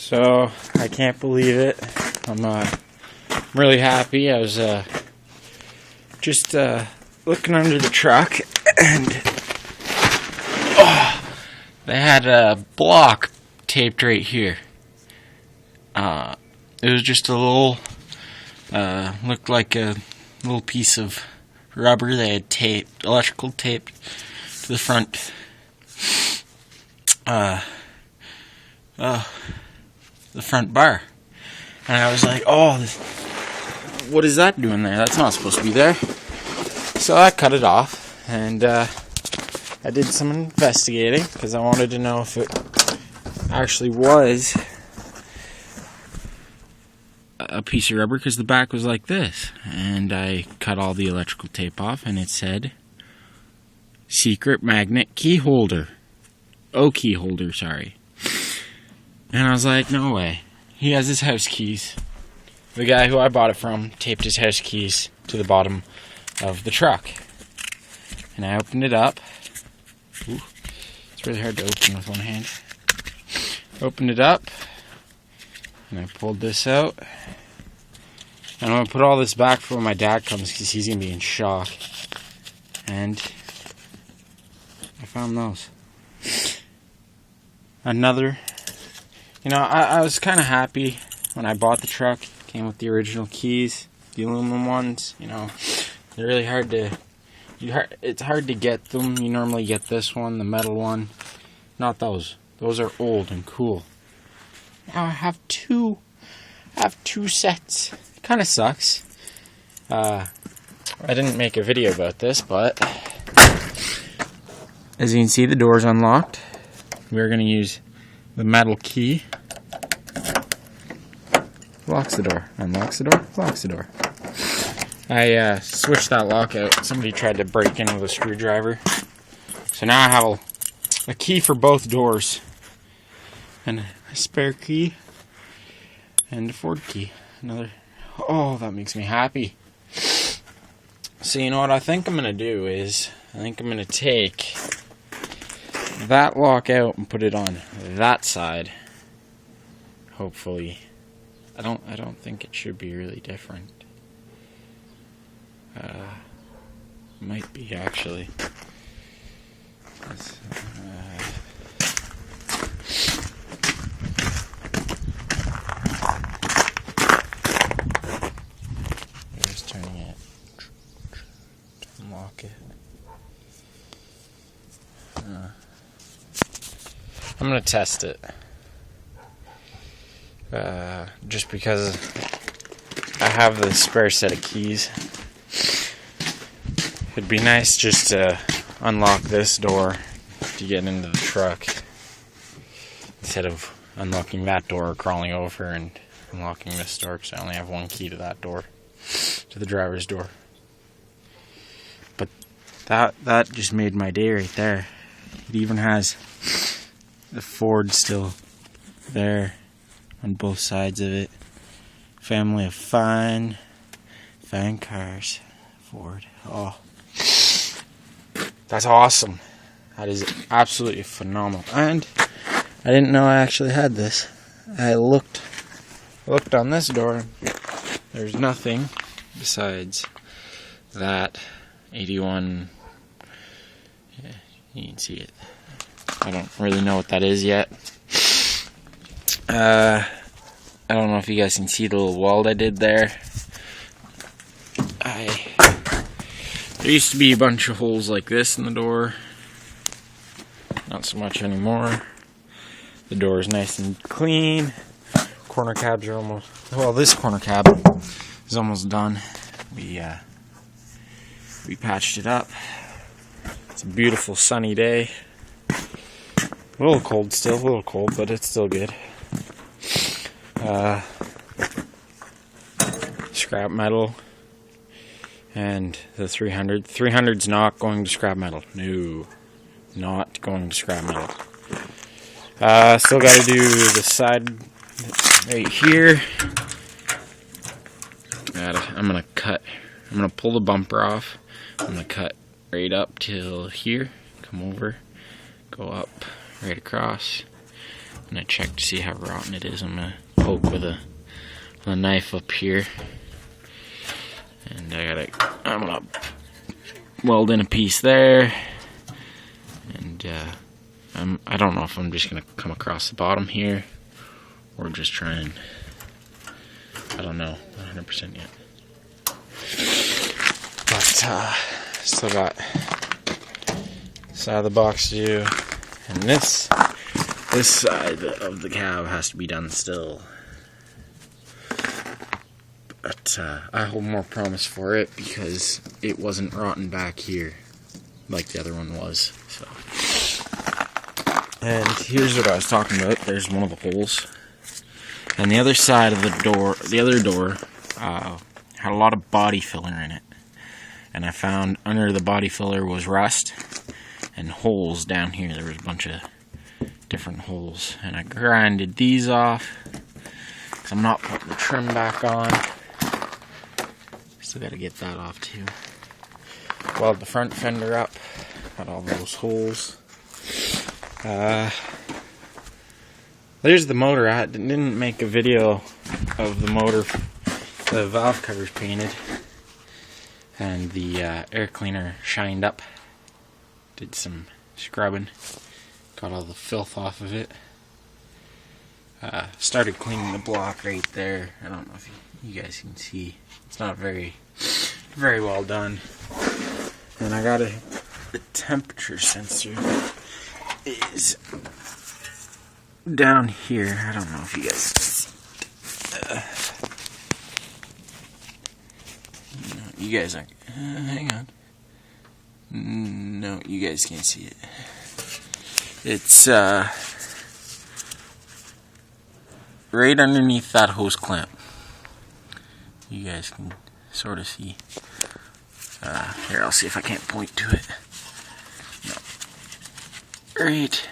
So I can't believe it. I'm really happy. I was just looking under the truck, and they had a block taped right here. It was just a little, looked like a little piece of rubber they had taped, electrical taped to the front. The front bar. And I was like, oh, what is that doing there? That's not supposed to be there. So I cut it off, and I did some investigating because I wanted to know if it actually was a piece of rubber, because the back was like this. And I cut all the electrical tape off, and it said secret magnet key holder. Oh, key holder, sorry. And I was like, no way. He has his house keys. The guy who I bought it from taped his house keys to the bottom of the truck. And I opened it up. Ooh, it's really hard to open with one hand. Opened it up. And I pulled this out. And I'm going to put all this back for when my dad comes, because he's going to be in shock. And I found those. Another. You know, I was kind of happy when I bought the truck. It came with the original keys, the aluminum ones. You know, they're really hard to. It's hard to get them. You normally get this one, the metal one. Not those. Those are old and cool. Now I have two. Sets. Kind of sucks. I didn't make a video about this, but as you can see, the door's unlocked. We're going to use the metal key. Locks the door, unlocks the door, locks the door. I switched that lock out. Somebody tried to break in with a screwdriver. So now I have a key for both doors. And a spare key. And a Ford key. Another. Oh, that makes me happy. So you know what I think I'm going to do is, I think I'm going to take that lock out and put it on that side. Hopefully. I don't think it should be really different. Might be, actually. Just turning it to unlock it. I'm gonna test it. Just because I have the spare set of keys. It'd be nice just to unlock this door to get into the truck, instead of unlocking that door or crawling over and unlocking this door, because I only have one key to that door, to the driver's door. But that just made my day right there. It even has the Ford still there on both sides of it. Family of fine cars. Ford. Oh, that's awesome. That is absolutely phenomenal. And I didn't know I actually had this. I looked on this door. There's nothing besides that 81. Yeah, you can see it. I don't really know what that is yet. I don't know if you guys can see the little weld I did there. There used to be a bunch of holes like this in the door. Not so much anymore. The door is nice and clean. Corner cabs are almost, well, this corner cab is almost done. We patched it up. It's a beautiful sunny day. A little cold still, but it's still good. Scrap metal. And the 300. 300's not going to scrap metal. No. Not going to scrap metal. Still got to do the side right here. I'm going to pull the bumper off. I'm going to cut right up till here. Come over. Go up. Right across. I'm gonna check to see how rotten it is. I'm gonna poke with a knife up here, and I'm gonna weld in a piece there, and I don't know if I'm just gonna come across the bottom here or just try and, I don't know 100% yet. But still got side of the box to do, and this side of the cab has to be done still. But I hold more promise for it because it wasn't rotten back here like the other one was. So, and here's what I was talking about. There's one of the holes, and the other side of the other door had a lot of body filler in it, and I found under the body filler was rust and holes down here. There was a bunch of different holes, and I grinded these off because I'm not putting the trim back on. Still got to get that off too. Weld the front fender up, got all those holes. There's the motor. I didn't make a video of the motor. The valve cover's painted, and the air cleaner shined up. Did some scrubbing, got all the filth off of it. Started cleaning the block right there. I don't know if you guys can see. It's not very well done. And I got a temperature sensor that is down here. I don't know if you guys can see. No, you guys aren't. Hang on. No, you guys can't see it. It's right underneath that hose clamp. You guys can sort of see. Here, I'll see if I can't point to it. No. Right.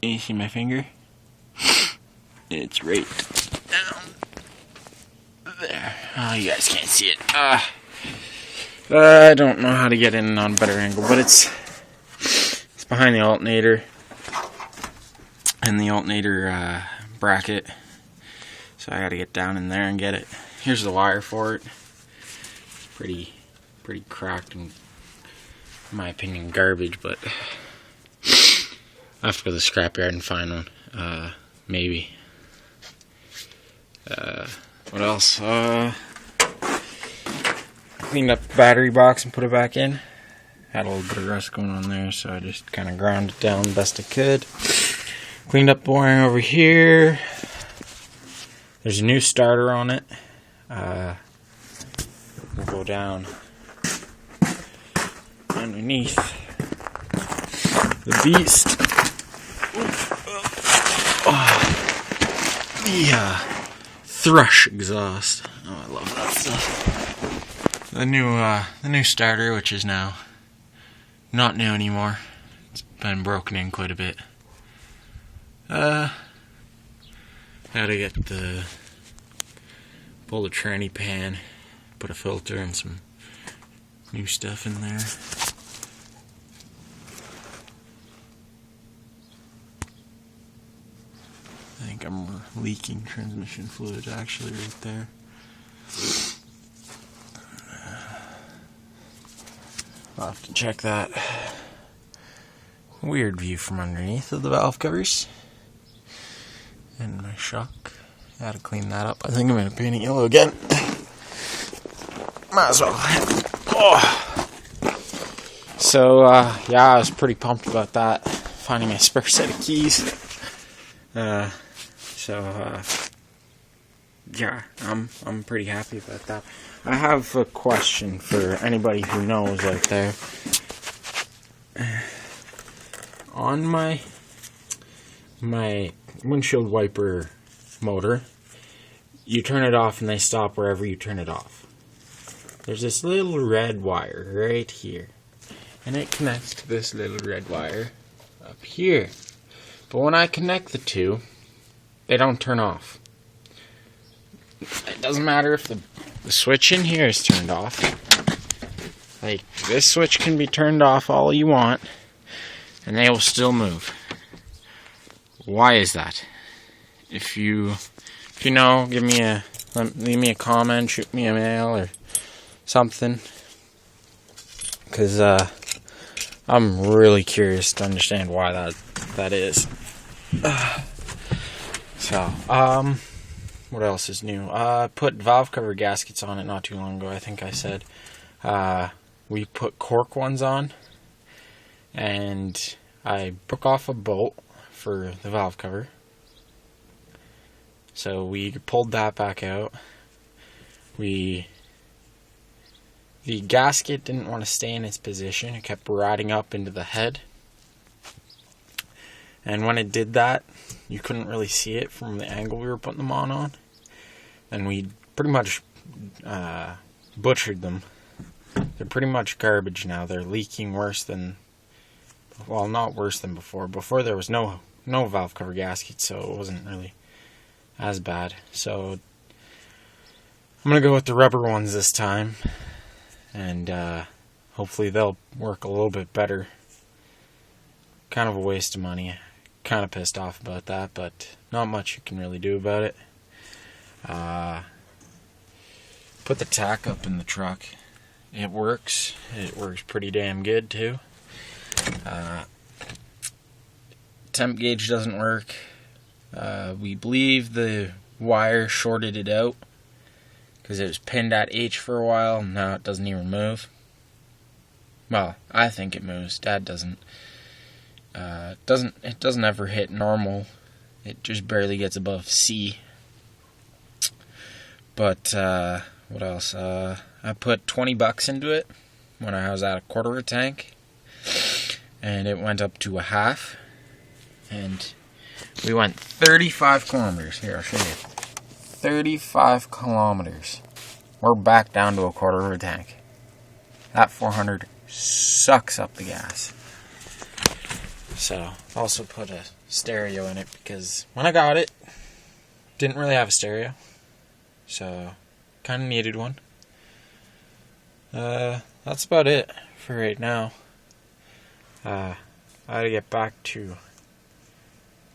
You see my finger? It's right down there. Oh, you guys can't see it. I don't know how to get in on a better angle, but it's behind the alternator and the alternator bracket. So I got to get down in there and get it. Here's the wire for it. It's pretty cracked and, in my opinion, garbage, but I have to go to the scrapyard and find one. Maybe. What else? Cleaned up the battery box and put it back in. Had a little bit of rust going on there, so I just kind of ground it down the best I could. Cleaned up the wiring over here. There's a new starter on it. We'll go down underneath the beast. The thrush exhaust. Oh, I love that stuff. The new starter, which is now not new anymore. It's been broken in quite a bit. Gotta get pull the tranny pan, put a filter and some new stuff in there. I think I'm leaking transmission fluid actually right there. I'll have to check that. Weird view from underneath of the valve covers. And my shock. Gotta clean that up. I think I'm gonna paint it yellow again. Might as well. Oh. So, yeah, I was pretty pumped about that. Finding a spare set of keys. Yeah, I'm pretty happy about that. I have a question for anybody who knows out there. On my windshield wiper motor, you turn it off and they stop wherever you turn it off. There's this little red wire right here, and it connects to this little red wire up here. But when I connect the two, they don't turn off. It doesn't matter if the switch in here is turned off. Like, this switch can be turned off all you want, and they will still move. Why is that? If you know, leave me a comment, shoot me a mail or something. Because I'm really curious to understand why that is. What else is new? I put valve cover gaskets on it not too long ago, I think I said. We put cork ones on, and I broke off a bolt for the valve cover. So we pulled that back out. The gasket didn't want to stay in its position. It kept riding up into the head. And when it did that, you couldn't really see it from the angle we were putting them on. And we pretty much butchered them. They're pretty much garbage now. They're leaking worse than... Well, not worse than before. Before there was no valve cover gasket, so it wasn't really as bad. So I'm going to go with the rubber ones this time. And hopefully they'll work a little bit better. Kind of a waste of money. Kind of pissed off about that, but not much you can really do about it. Put the tack up in the truck. It works. It works pretty damn good too. Temp gauge doesn't work. We believe the wire shorted it out because it was pinned at H for a while. Now it doesn't even move. Well, I think it moves. Dad doesn't. It doesn't ever hit normal. It just barely gets above C. But what else? I put $20 into it when I was at a quarter of a tank, and it went up to a half, and we went 35 kilometers. Here, I'll show you. 35 kilometers. We're back down to a quarter of a tank. That 400 sucks up the gas. So, also put a stereo in it because when I got it, didn't really have a stereo. So, kind of needed one. That's about it for right now. I had to get back to...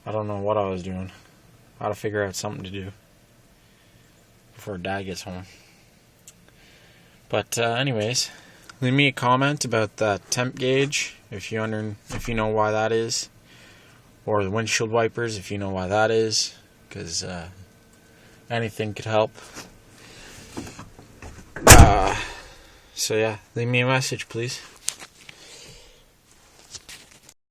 I don't know what I was doing. I had to figure out something to do before Dad gets home. But anyways, leave me a comment about that temp gauge if you know why that is, or the windshield wipers if you know why that is, because anything could help. So yeah, leave me a message, please.